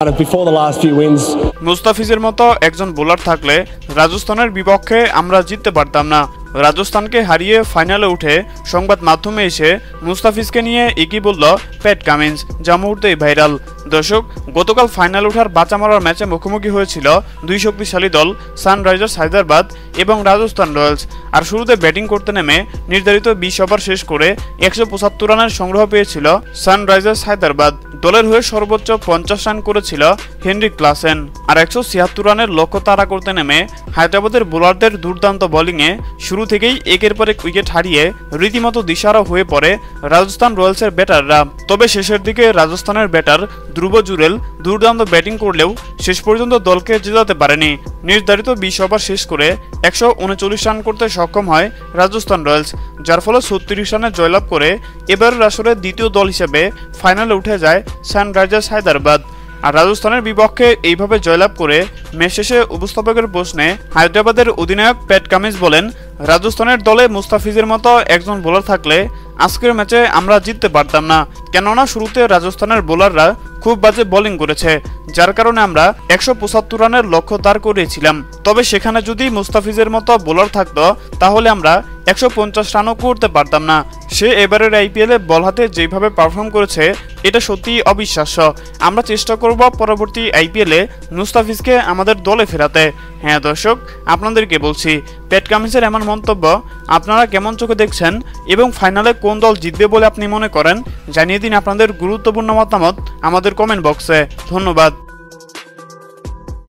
Before the last few wins. মুস্তাফিজের মতো একজন বোলার থাকলে রাজস্থানের বিপক্ষে আমরা জিততে পারতাম না। রাজস্থানকে হারিয়ে ফাইনালে উঠে সংবাদ মাধ্যমে এসে মুস্তাফিজকে নিয়ে একই বলল প্যাট কামিন্স, যা মুহূর্তেই ভাইরাল। দর্শক, গতকাল ফাইনাল ওঠার বাঁচা মরার ম্যাচে মুখোমুখি হয়েছিল দুই শক্তিশালী দল সানরাইজার্স হায়দ্রাবাদ এবং রাজস্থান রয়্যালস। আর শুরুতে ব্যাটিং করতে নেমে নির্ধারিত 20 ওভার শেষ করে 175 রানের সংগ্রহ পেয়েছিল সানরাইজার্স হায়দ্রাবাদ। দলের হয়ে সর্বোচ্চ 50 রান করেছিল হেনরিক ক্লাসেন। আর 176 রানের লক্ষ্য তাড়া করতে নেমে হায়দ্রাবাদের বোলারদের দুর্দান্ত বোলিংয়ে শুরু থেকেই একের পর এক উইকেট হারিয়ে রীতিমতো দিশাহারা হয়ে পড়ে রাজস্থান রয়্যালসের ব্যাটাররা। তবে শেষের দিকে রাজস্থানের ব্যাটার ধ্রুব জুরেল দুর্দান্ত ব্যাটিং করলেও শেষ পর্যন্ত দলকে জেতাতে পারেনি। নির্ধারিত 20 ওভার শেষ করে 139 রান করতে সক্ষম হয় রাজস্থান রয়্যালস, যার ফলে 36 রানে জয়লাভ করে এবারের আসরে দ্বিতীয় দল হিসেবে ফাইনালে উঠে যায় সানরাইজার্স হায়দ্রাবাদ। আর রাজস্থানের বিপক্ষে এইভাবে জয়লাভ করে ম্যাচ শেষে উপস্থাপকের প্রশ্নে হায়দ্রাবাদের অধিনায়ক প্যাট কামিন্স বলেন, রাজস্থানের দলে মুস্তাফিজের মতো একজন বোলার থাকলে আজকের ম্যাচে আমরা জিততে পারতাম না, কেননা শুরুতে রাজস্থানের বোলাররা খুব বাজে বোলিং করেছে, যার কারণে আমরা 175 রানের লক্ষ্য দাঁড় করিয়েছিলাম। তবে সেখানে যদি মুস্তাফিজের মতো বোলার থাকতো তাহলে আমরা 150 রানও করতে পারতাম না। সে এবারের আইপিএলে বল হাতে যেভাবে পারফর্ম করেছে এটা সত্যিই অবিশ্বাস্য। আমরা চেষ্টা করব পরবর্তী আইপিএলে মুস্তাফিজকে আমাদের দলে ফেরাতে। হ্যাঁ দর্শক, আপনাদেরকে বলছি, প্যাট কামিন্সের এমন মন্তব্য আপনারা কেমন চোখে দেখছেন এবং ফাইনালে কোন দল জিতবে বলে আপনি মনে করেন জানিয়ে দিন আপনাদের গুরুত্বপূর্ণ মতামত আমাদের কমেন্ট বক্সে। ধন্যবাদ।